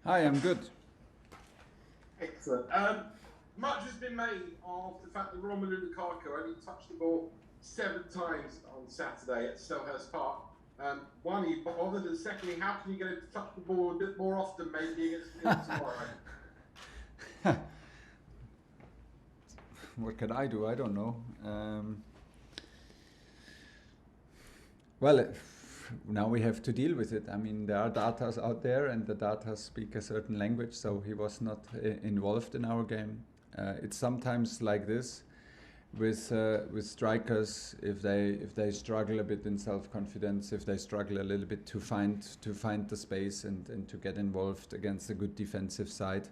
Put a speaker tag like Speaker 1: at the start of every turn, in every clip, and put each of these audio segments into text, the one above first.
Speaker 1: Hi, I'm good.
Speaker 2: Excellent. Much has been made of the fact that Romelu Lukaku only touched the ball 7 times on Saturday at Selhurst Park. One, he bothered, and secondly, how can you get him to touch the ball a bit more often, maybe against Lille tomorrow?
Speaker 1: What can I do? I don't know. Well, now we have to deal with it. I mean, there are data out there, and the data speak a certain language, so he was not involved in our game. It's sometimes like this with strikers, if they struggle a bit in self-confidence, if they struggle a little bit to find the space and to get involved against a good defensive side.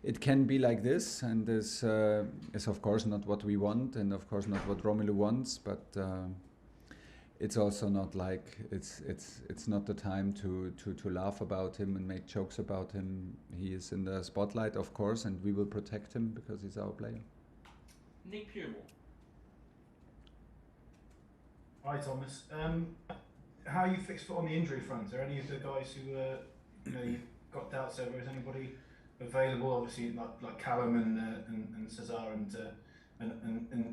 Speaker 1: It can be like this, and this is of course not what we want, and of course not what Romelu wants, but it's also not like it's not the time to laugh about him and make jokes about him. He is in the spotlight, of course, and we will protect him because he's our player.
Speaker 3: Nick Purewell.
Speaker 4: Hi Thomas. How are you fixed on the injury front? Are any of the guys who you've got doubts over? Is anybody available? Obviously, like Callum and Cesar and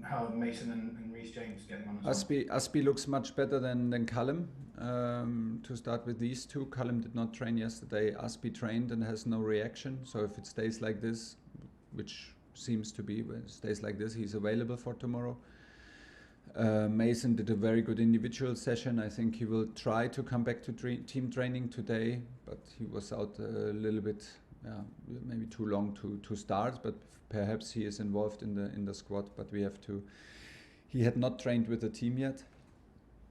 Speaker 4: how Mason and Reece James getting on as well?
Speaker 1: Aspi looks much better than Callum. To start with these two, Callum did not train yesterday. Aspi trained and has no reaction. So if it stays like this, which seems to be, when it stays like this, he's available for tomorrow. Mason did a very good individual session. I think he will try to come back to team training today, but he was out a little bit, maybe too long to start, but perhaps he is involved in the squad, but we have to. He had not trained with the team yet,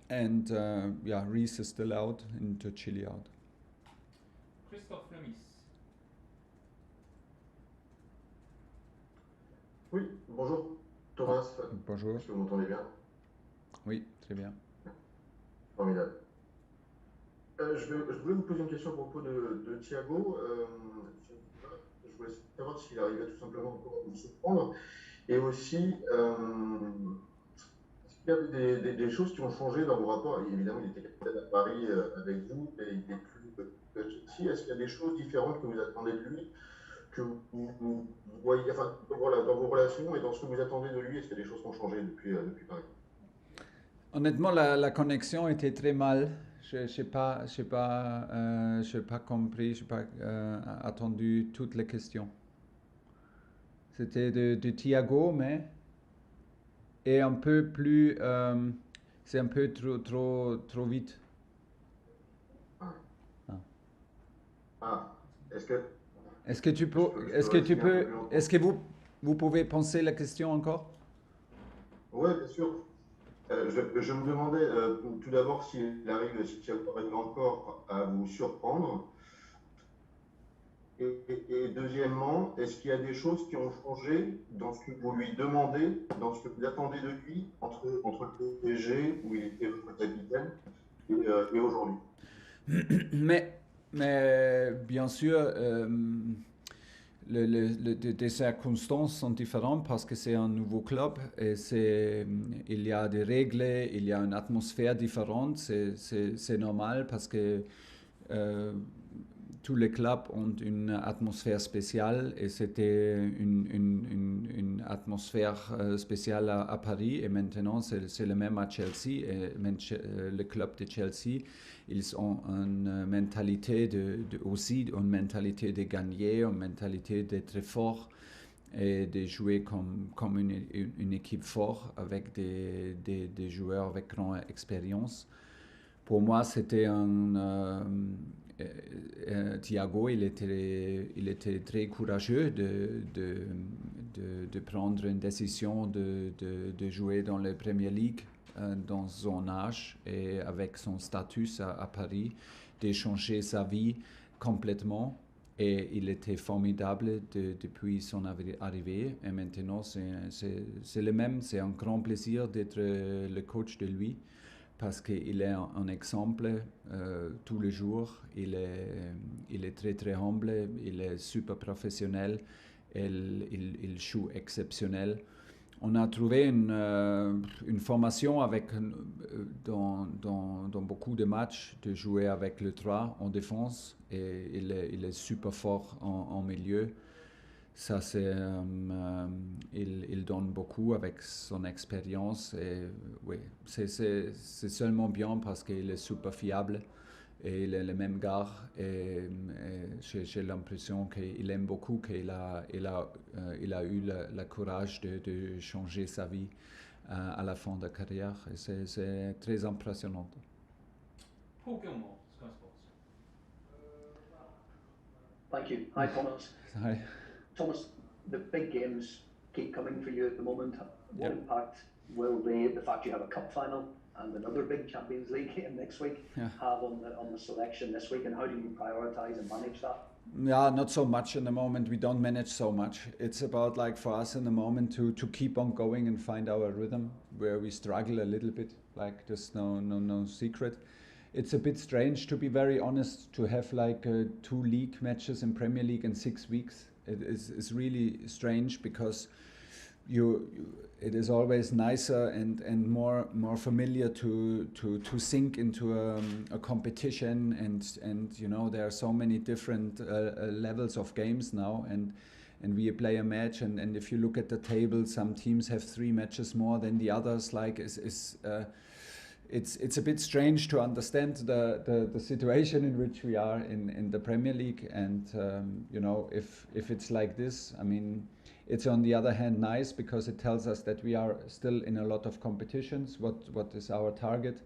Speaker 1: and Reece is still out and Tuchel out.
Speaker 3: Christophe Lemis.
Speaker 5: Oui, bonjour Thomas.
Speaker 1: Bonjour.
Speaker 5: Est-ce que vous m'entendez bien?
Speaker 1: Oui, très bien.
Speaker 5: Formidable. Je voulais vous poser une question à propos de Thiago. Je voulais savoir s'il arrivait tout simplement encore à vous surprendre. Et aussi, est-ce qu'il y avait des choses qui ont changé dans vos rapports? Évidemment, il était capitaine à Paris avec vous, et il n'est plus que Chelsea. Est-ce qu'il y a des choses différentes que vous attendez de lui, que vous voyez, enfin, voilà, dans vos relations et dans ce que vous attendez de lui? Est-ce qu'il y a des choses qui ont changé depuis Paris?
Speaker 1: Honnêtement, la connexion était très mal. Je n'ai pas compris, je n'ai pas attendu toutes les questions. C'était de Thiago, mais et un peu plus, c'est un peu trop vite. Est-ce que vous pouvez penser la question encore?
Speaker 5: Oui, bien sûr. Je me demandais tout d'abord si Thiago arrive encore à vous surprendre. Et deuxièmement, est-ce qu'il y a des choses qui ont changé dans ce que vous lui demandez, dans ce que vous attendez de lui entre le PSG, où il était votre capitaine, et aujourd'hui?
Speaker 1: Mais bien sûr, les circonstances sont différentes parce que c'est un nouveau club et il y a des règles, il y a une atmosphère différente, c'est normal parce que tous les clubs ont une atmosphère spéciale et c'était une atmosphère spéciale à Paris et maintenant c'est le même à Chelsea et le club de Chelsea, ils ont une mentalité aussi une mentalité de gagner, une mentalité d'être fort et de jouer comme une équipe forte avec des joueurs avec grande expérience. Pour moi, c'était Thiago, il était très courageux de prendre une décision de jouer dans la Premier League dans son âge et avec son statut à Paris, d'échanger sa vie complètement. Et il était formidable depuis son arrivée. Et maintenant, c'est le même. C'est un grand plaisir d'être le coach de lui. Parce qu'il est un exemple tous les jours, il est très très humble, il est super professionnel, il joue exceptionnel. on a trouvé une formation avec, dans beaucoup de matchs, de jouer avec le 3 en défense, et il est super fort en milieu. Ça, il donne beaucoup avec son expérience, et oui, c'est seulement bien parce qu'il est super fiable et il est le même gars, et j'ai l'impression qu'il aime beaucoup, qu'il a eu le courage de changer sa vie à la fin de la carrière, et c'est très impressionnant.
Speaker 3: Paul Gilmore, Sky Sports.
Speaker 6: Thank you. Hi, Thomas.
Speaker 1: Hi.
Speaker 6: Thomas, the big games keep coming for you at the moment. What
Speaker 1: Yeah.
Speaker 6: impact will the fact you have a cup final and another big Champions League game next week have on the selection this week, and how do you prioritise and manage that?
Speaker 1: Yeah, not so much in the moment. We don't manage so much. It's about, like, for us in the moment to keep on going and find our rhythm, where we struggle a little bit. Like, there's no secret. It's a bit strange, to be very honest, to have like 2 league matches in Premier League in 6 weeks. It's really strange, because it is always nicer and more familiar to sink into a competition, and you know, there are so many different levels of games now, and we play a match, and if you look at the table, some teams have 3 matches more than the others. Like, it's a bit strange to understand the situation in which we are in the Premier League, and you know, if it's like this, I mean, it's on the other hand nice, because it tells us that we are still in a lot of competitions. What is our target?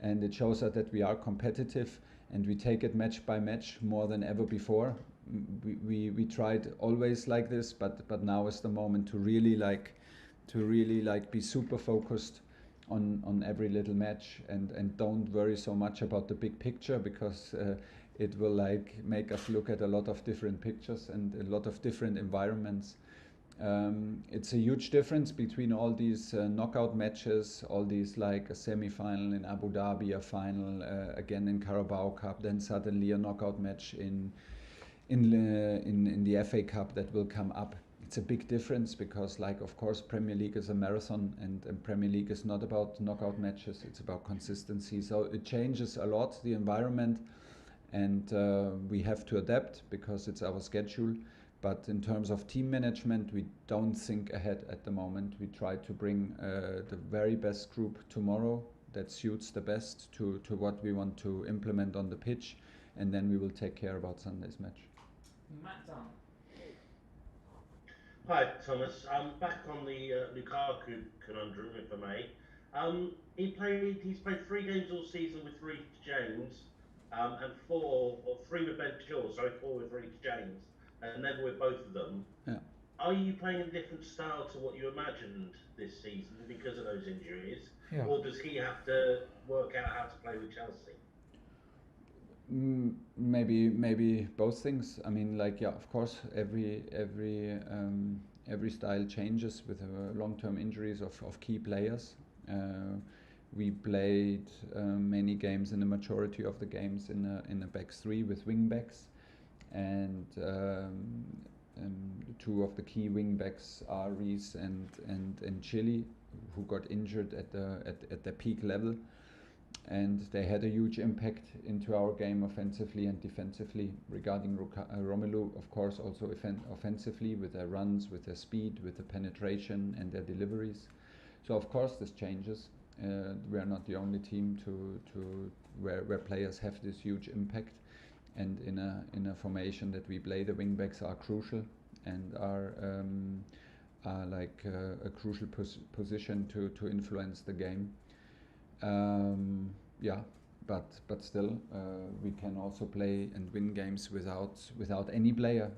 Speaker 1: And it shows us that we are competitive, and we take it match by match more than ever before. We tried always like this, but now is the moment to really be super focused on every little match, and don't worry so much about the big picture, because it will like make us look at a lot of different pictures and a lot of different environments. It's a huge difference between all these knockout matches, all these, like a semi-final in Abu Dhabi, a final again in Carabao Cup, then suddenly a knockout match in the FA Cup that will come up. It's a big difference, because, like, of course, Premier League is a marathon, and Premier League is not about knockout matches, it's about consistency. So it changes a lot, the environment, and we have to adapt, because it's our schedule. But in terms of team management, we don't think ahead at the moment. We try to bring the very best group tomorrow that suits the best to what we want to implement on the pitch, and then we will take care about Sunday's match.
Speaker 3: Matt Dunn.
Speaker 7: Hi, Thomas. Back on the Lukaku conundrum, if I may. He's played 3 games all season with Reece James, and 4 with Ben Chilwell, 4 with Reece James, and never with both of them.
Speaker 1: Yeah.
Speaker 7: Are you playing a different style to what you imagined this season because of those injuries?
Speaker 1: Yeah.
Speaker 7: Or does he have to work out how to play with Chelsea?
Speaker 1: Maybe both things. I mean, like, yeah, of course, every style changes with long-term injuries of key players. We played many games, in the majority of the games, in a back 3 with wing backs, and 2 of the key wing backs are Reece and Chile, who got injured at the peak level. And they had a huge impact into our game offensively and defensively. Regarding Romelu, of course, also offensively, with their runs, with their speed, with the penetration and their deliveries. So of course this changes. We are not the only team where players have this huge impact. And in a formation that we play, the wing backs are crucial and are like a crucial position to influence the game. Yeah, but still, we can also play and win games without any player.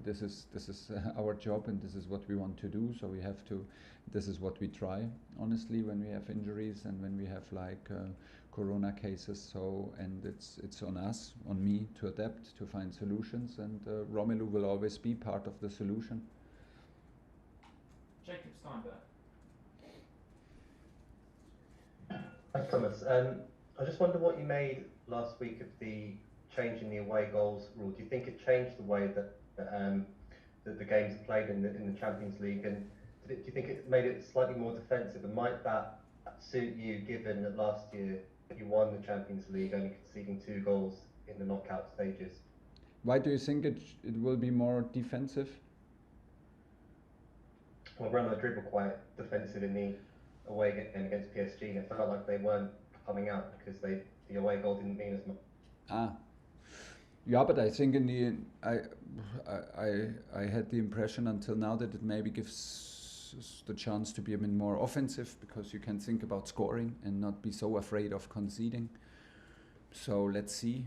Speaker 1: This is our job, and this is what we want to do. So we have to. This is what we try, honestly, when we have injuries and when we have like Corona cases. So, and it's on us, on me, to adapt, to find solutions, and Romelu will always be part of the solution.
Speaker 3: Jacob Steinberg.
Speaker 8: Thanks, Thomas. I just wonder what you made last week of the change in the away goals rule. Do you think it changed the way that the games are played in the Champions League? And did do you think it made it slightly more defensive, and might that suit you, given that last year you won the Champions League, only conceding 2 goals in the knockout stages?
Speaker 1: Why do you think it will be more defensive?
Speaker 8: Well, Real Madrid were quite defensive in the away game against PSG, and it felt like they weren't coming out because the away goal didn't mean as much.
Speaker 1: Yeah, but I think in the I had the impression until now that it maybe gives us the chance to be a bit more offensive, because you can think about scoring and not be so afraid of conceding. So let's see.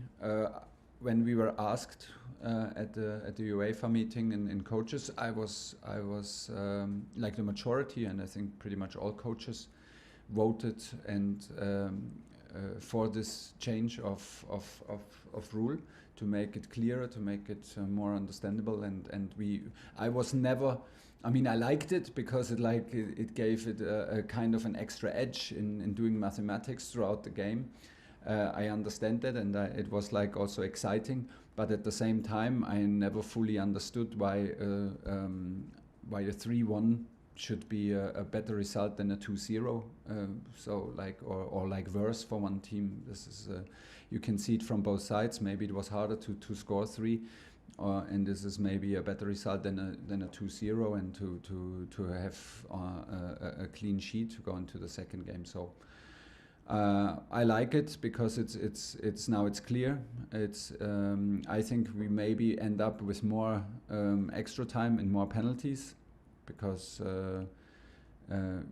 Speaker 1: When we were asked at the UEFA meeting in coaches, I was like the majority, and I think pretty much all coaches voted and for this change of rule, to make it clearer, to make it more understandable, and I was never. I mean, I liked it because it gave it a kind of an extra edge in doing mathematics throughout the game. I understand that, and it was like also exciting. But at the same time, I never fully understood why a 3-1 should be a better result than a 2-0. So like or like worse for one team. This is you can see it from both sides. Maybe it was harder to score 3. And this is maybe a better result than a 2-0, and to have a clean sheet to go into the second game. So I like it because it's now it's clear. It's I think we maybe end up with more extra time and more penalties, because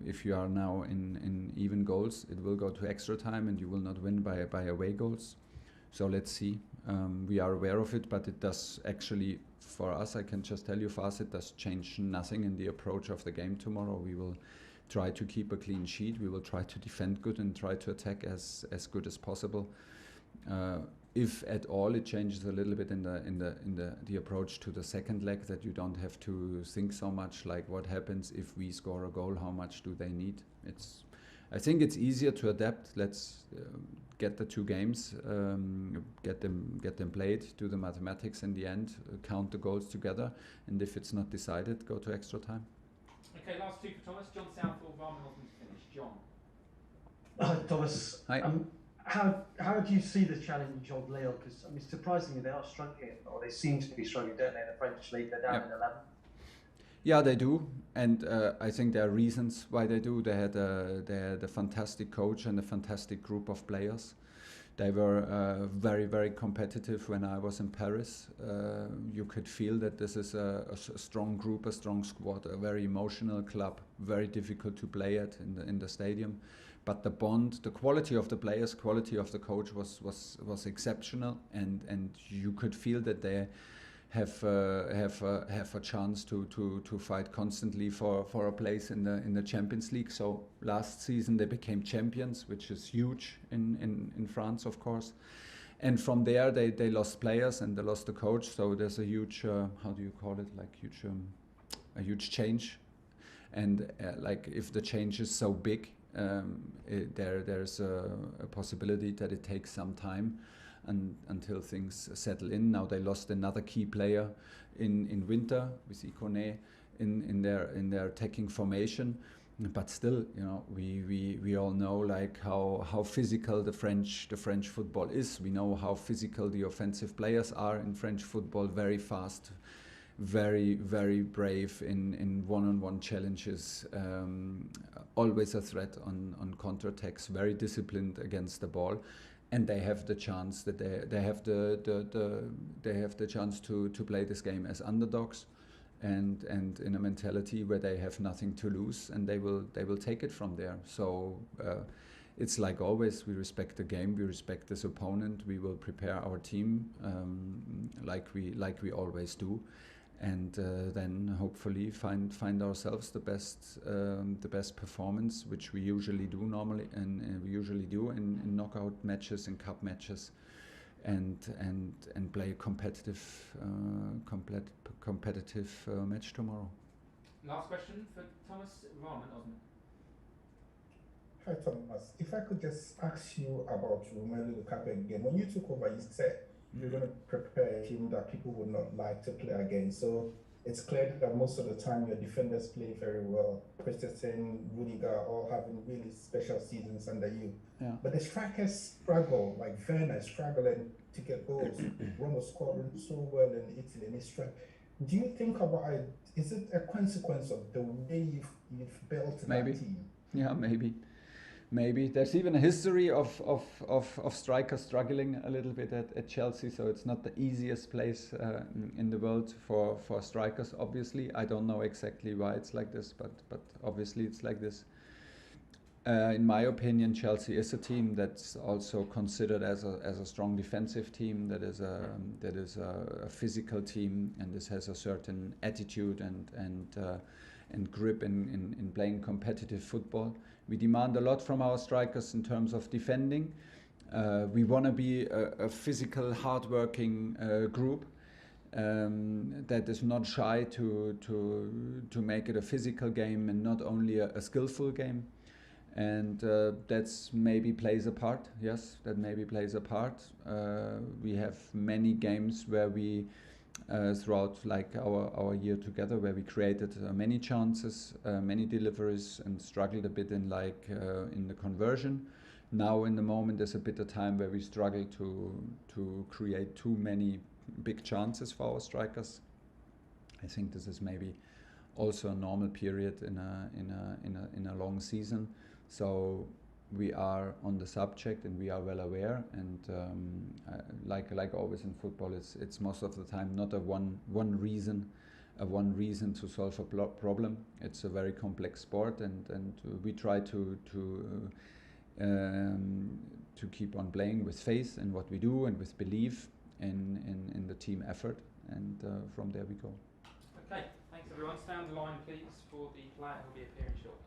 Speaker 1: if you are now in even goals, it will go to extra time, and you will not win by away goals. So let's see. We are aware of it, but it does actually, for us, I can just tell you, for us, it does change nothing in the approach of the game tomorrow. We will try to keep a clean sheet. We will try to defend good and try to attack as good as possible. If at all, it changes a little bit in the approach to the second leg, that you don't have to think so much like what happens if we score a goal. How much do they need? I think it's easier to adapt. Let's get the 2 games, get them played, do the mathematics in the end, count the goals together, and if it's not decided, go to extra time.
Speaker 3: Okay, last 2 for Thomas. John Southall, Ramen Osman to finish. John.
Speaker 9: Thomas.
Speaker 1: Hi.
Speaker 9: How do you see the challenge of Lille? Because I mean, surprisingly, they are struggling, or they seem to be struggling, don't they? In the French league, they're down in 11th.
Speaker 1: Yeah, they do, and I think there are reasons why they do. They had a fantastic coach and a fantastic group of players. They were very, very competitive when I was in Paris. You could feel that this is a strong group, a strong squad, a very emotional club, very difficult to play at in the stadium. But the bond, the quality of the players, quality of the coach was exceptional, and you could feel that they have a chance to fight constantly for a place in the Champions League. So last season they became champions, which is huge in France, of course. And from there they lost players and they lost the coach. So there's a huge how do you call it, like a huge change. And like if the change is so big, there's a possibility that it takes some time until things settle in. Now they lost another key player in winter with Ikoné in their attacking formation, but still, you know, we all know like how physical the French football is. We know how physical the offensive players are in French football. Very fast, very, very brave in one-on-one challenges, always a threat on counterattacks, very disciplined against the ball, and they have the chance that they have the chance to play this game as underdogs, and in a mentality where they have nothing to lose, and they will take it from there. So it's like always, we respect the game, we respect this opponent, we will prepare our team like we always do. And then hopefully find ourselves the best performance, which we usually do normally, and we usually do in knockout matches and cup matches, and play a competitive match tomorrow.
Speaker 3: Last question for Thomas, Ramen Osman.
Speaker 10: Hi Thomas, if I could just ask you about Romelu Lukaku game. When you took over, you said you're going to prepare a team that people would not like to play against. So it's clear that most of the time your defenders play very well. Christensen, Rudiger, all having really special seasons under you.
Speaker 1: Yeah.
Speaker 10: But the strikers struggle, like Werner is struggling to get goals. Roma scoring so well in Italy, and it's do you think about it? Is it a consequence of the way you've built that team?
Speaker 1: Yeah, maybe. There's even a history of strikers struggling a little bit at Chelsea, so it's not the easiest place in the world for strikers, obviously. I don't know exactly why it's like this, but obviously it's like this. In my opinion, Chelsea is a team that's also considered as a strong defensive team, that is a physical team, and this has a certain attitude and grip in playing competitive football. We demand a lot from our strikers in terms of defending. We want to be a physical, hard-working group that is not shy to make it a physical game and not only a skillful game. And that's maybe plays a part. Yes, that maybe plays a part. We have many games where we throughout like our year together, where we created many chances, many deliveries, and struggled a bit in the conversion. Now in the moment there's a bit of time where we struggle to create too many big chances for our strikers. I think this is maybe also a normal period in a long season. So we are on the subject and we are well aware, and like always in football, it's most of the time not a one reason to solve a problem. It's a very complex sport, and we try to keep on playing with faith in what we do and with belief in the team effort, and from there we go.
Speaker 3: Okay, thanks everyone. Stay on the line please for the player who will be appearing shortly.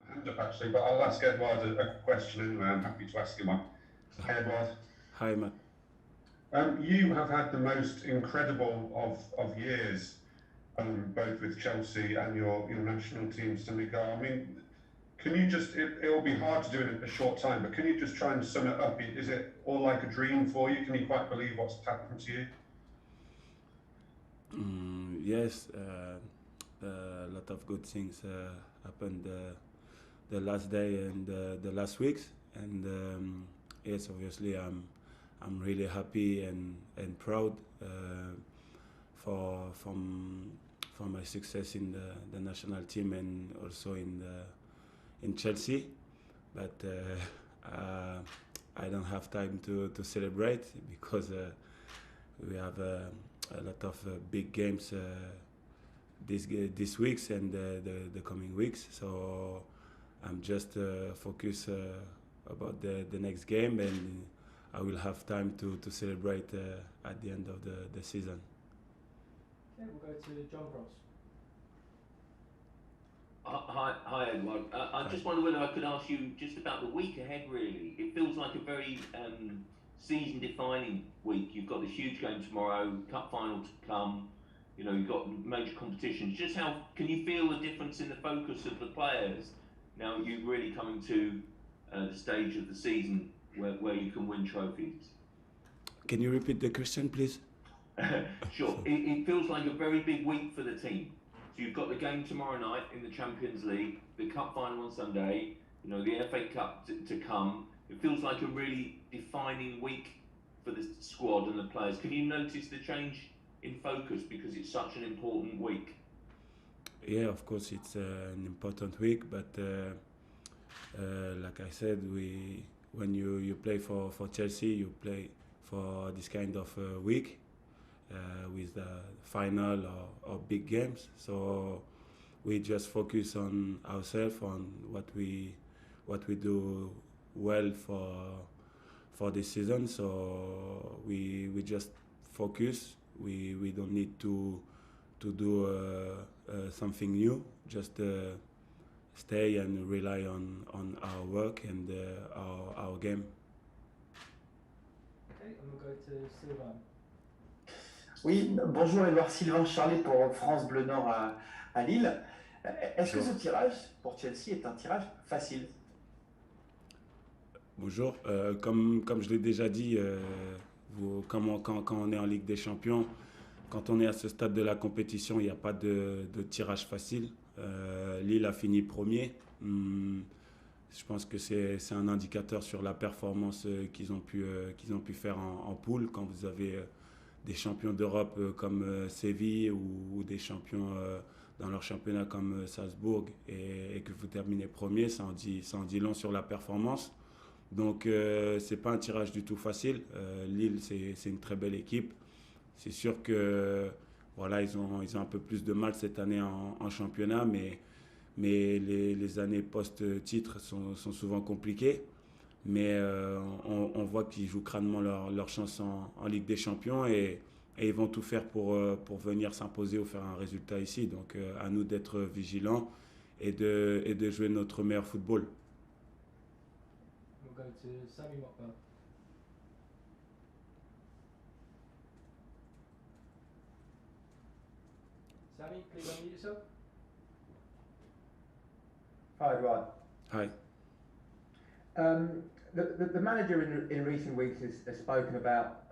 Speaker 11: Hand up actually, but I'll ask Edward a question anyway. I'm happy to ask him one. Hi Edward.
Speaker 12: Hi Matt.
Speaker 11: You have had the most incredible of years, both with Chelsea and your national team, Senegal. I mean, can you just, it'll be hard to do it in a short time, but can you just try and sum it up? Is it all like a dream for you? Can you quite believe what's happened to you?
Speaker 12: Yes, a lot of good things happened the last day and the last weeks, and yes, obviously I'm really happy and proud for my success in the national team and also in Chelsea, but I don't have time to celebrate because we have a lot of big games this weeks and the coming weeks, so I'm just focused about the next game, and I will have time to celebrate at the end of the season.
Speaker 3: Okay, we'll go to John Ross.
Speaker 13: Hi Edward. I just wonder whether I could ask you just about the week ahead. Really, it feels like a very season-defining week. You've got this huge game tomorrow, cup final to come. You know, you've got major competitions. Just how can you feel the difference in the focus of the players now you're really coming to the stage of the season where you can win trophies?
Speaker 12: Can you repeat the question, please?
Speaker 13: Sure. It feels like a very big week for the team. So you've got the game tomorrow night in the Champions League, the cup final on Sunday, you know, the FA Cup to come. It feels like a really defining week for the squad and the players. Can you notice the change in focus because it's such an important week?
Speaker 12: Yeah, of course it's an important week, but like I said, when you play for Chelsea, you play for this kind of week with the final or big games. So we just focus on ourselves, on what we do well for this season. So we just focus. We don't need to do something new. Just stay and rely on our work and our game.
Speaker 3: Okay, and we'll go to Sylvain.
Speaker 14: Oui, bonjour Edouard, Sylvain Charlet pour France Bleu Nord à Lille. Est-ce que ce tirage pour Chelsea est un tirage facile?
Speaker 12: Bonjour, comme je l'ai déjà dit, quand on est en Ligue des Champions, quand on est à ce stade de la compétition, il n'y a pas de tirage facile. Lille a fini premier. Je pense que c'est un indicateur sur la performance qu'ils ont pu faire en poule. Quand vous avez des champions d'Europe comme Séville ou des champions dans leur championnat comme Salzbourg et que vous terminez premier, ça en dit long sur la performance. Donc c'est pas un tirage du tout facile. Lille, c'est une très belle équipe. C'est sûr que voilà, ils ont un peu plus de mal cette année en championnat, mais les années post-titre sont souvent compliquées. Mais on voit qu'ils jouent crânement leur chance en Ligue des Champions et ils vont tout faire pour venir s'imposer ou faire un résultat ici. Donc à nous d'être vigilants et de jouer notre meilleur football.
Speaker 3: We'll go to Sammy Mockbell. Sammy, please unmute yourself.
Speaker 15: Hi, Rod.
Speaker 12: Hi.
Speaker 15: The manager in recent weeks has spoken about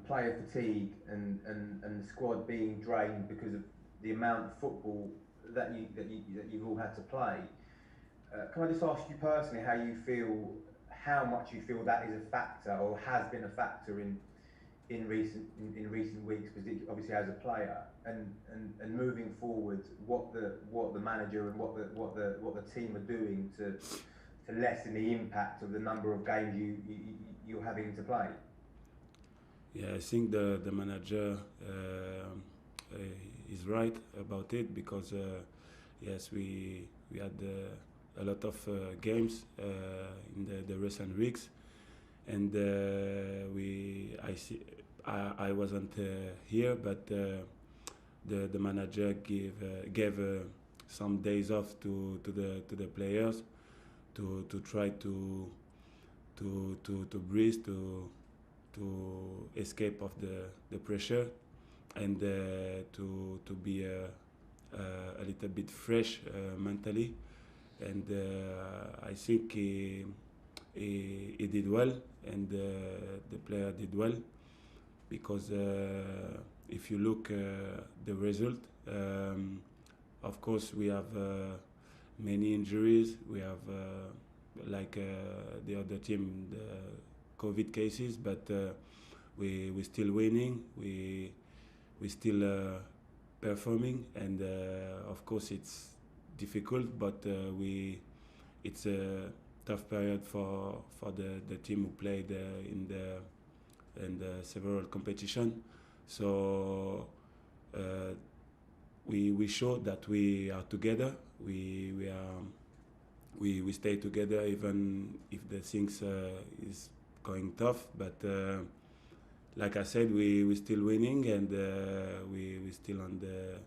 Speaker 15: player fatigue and the squad being drained because of the amount of football that you've all had to play. Can I just ask you personally how much you feel that is a factor or has been a factor in recent weeks, because obviously as a player and moving forward, what the manager and what the team are doing to lessen the impact of the number of games you're having to play?
Speaker 12: Yeah, I think the manager is right about it because yes, we had a lot of games in the recent weeks, and I wasn't here, but the manager gave some days off to the players to try to breathe, to escape of the pressure, and to be a little bit fresh mentally. And I think he did well, and the player did well, because if you look the result, of course we have many injuries. We have like the other team, the COVID cases, but we still winning. We still performing, and of course it's difficult, but it's a tough period for the team who played in the several competition. So we showed that we are together. We stay together even if the things is going tough. But like I said, we still winning, and we still on the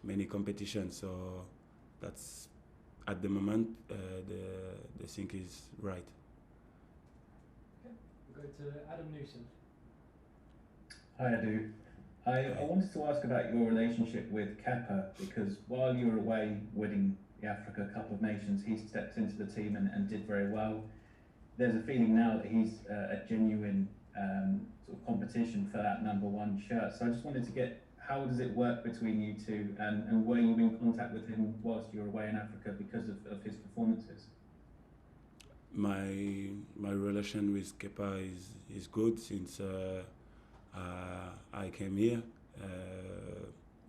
Speaker 12: many competitions. So that's at the moment the thing is right.
Speaker 3: Okay, we'll go to Adam Newsom.
Speaker 16: Hi, Adu. I wanted to ask about your relationship with Kepa, because while you were away winning the Africa Cup of Nations, he stepped into the team and did very well. There's a feeling now that he's a genuine sort of competition for that #1 shirt. So I just wanted to get, how does it work between you two, and were you in contact with him whilst you were away in Africa because of his performances?
Speaker 12: My relation with Kepa is good since I came here.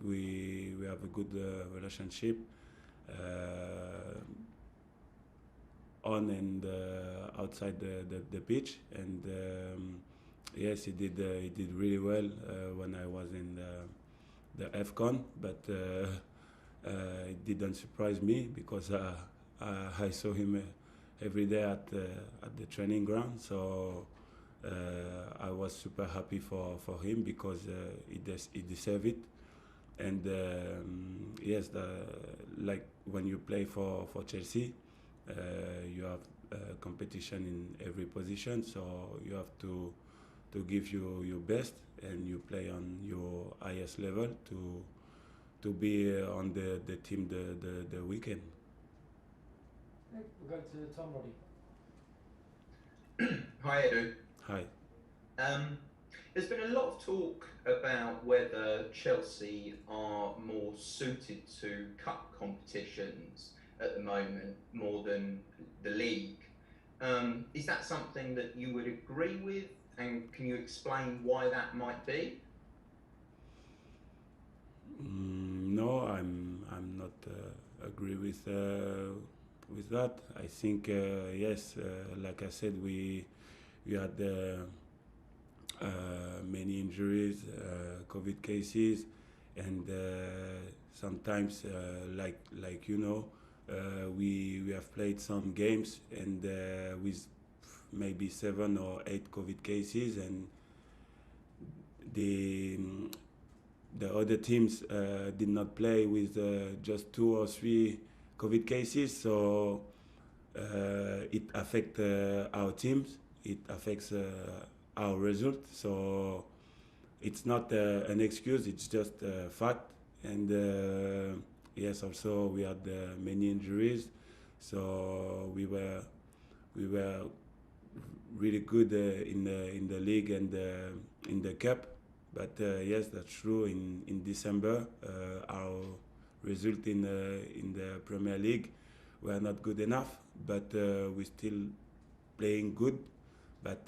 Speaker 12: We have a good relationship on and outside the pitch, and yes, he did really well when I was in the AFCON, but it didn't surprise me because I saw him every day at the training ground. So I was super happy for him because he deserved it. And yes, like when you play for Chelsea, you have competition in every position, so you have to give your best, and you play on your highest level to be on the team the weekend.
Speaker 3: Okay, we'll go to Tom Roddy.
Speaker 17: Hi, Edu.
Speaker 12: Hi.
Speaker 17: There's been a lot of talk about whether Chelsea are more suited to cup competitions at the moment more than the league. Is that something that you would agree with, and can you explain why that might be?
Speaker 12: No, I'm not agree with that. I think yes, like I said, we had many injuries, COVID cases, and sometimes like you know, we have played some games and with maybe 7 or 8 COVID cases, and the other teams did not play with just 2 or 3 COVID cases, so it affects our teams, it affects our result. So it's not an excuse, it's just a fact. And yes, also we had many injuries, so we were really good in the league and in the cup. But yes, that's true. In December, our result in the Premier League were not good enough, but we still playing good, but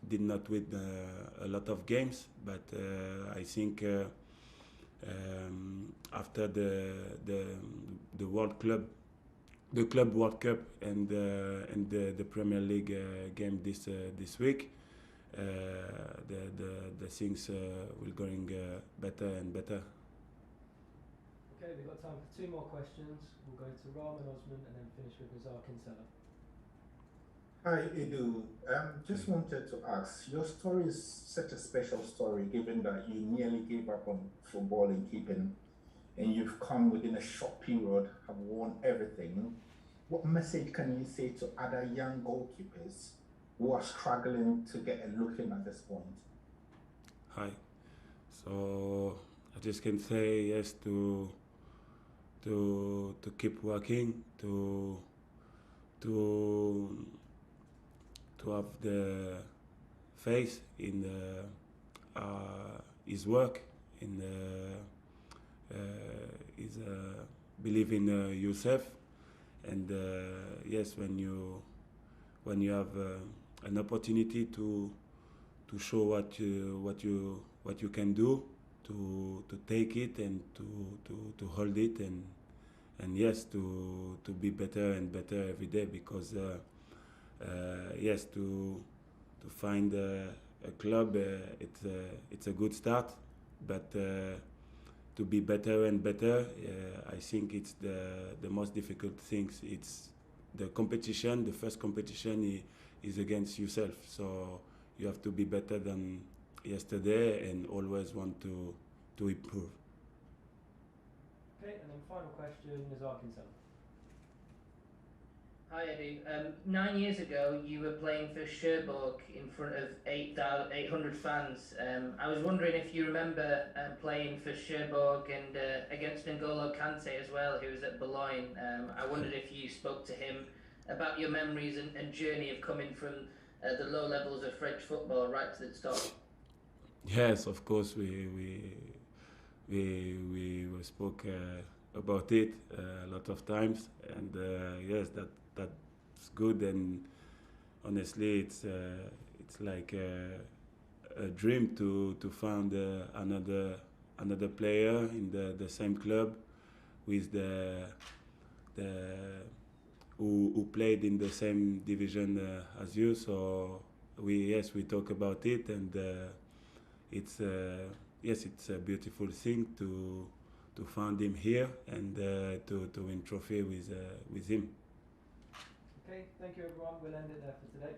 Speaker 12: did not win a lot of games. But I think after the Club World Cup and the Premier League game this week, the things will going better and better.
Speaker 3: Okay, we've got time for 2 more questions. We'll go to Rahman Osman and then finish with Azar Kinsella.
Speaker 10: Hi, Edu. Just wanted to ask, your story is such a special story, given that you nearly gave up on football and keeping, and you've come within a short period, have won everything. What message can you say to other young goalkeepers who are struggling to get a look in at this point?
Speaker 12: Hi. So I just can say yes to keep working, to have the faith in his work, in his believe in yourself, and yes, when you have an opportunity to show what you can do, to take it and to hold it, and yes, to be better and better every day, because yes, to find a club, it's a good start, but to be better and better, I think it's the most difficult things. It's the competition. The first competition is against yourself, so you have to be better than yesterday and always want to improve.
Speaker 3: Okay, and then final question, Azar Kinsella.
Speaker 18: Hi Eddie. 9 years ago, you were playing for Cherbourg in front of 800 fans. I was wondering if you remember playing for Cherbourg and against N'Golo Kante as well, who was at Boulogne. I wondered if you spoke to him about your memories and journey of coming from the low levels of French football right to the top?
Speaker 12: Yes, of course, we spoke about it a lot of times, and yes, that's good. And honestly, it's like a dream to find another player in the same club with who played in the same division as you. So we talk about it, and it's a beautiful thing to find him here and to win trophy with him.
Speaker 3: Okay, thank you everyone. We'll end it there for today.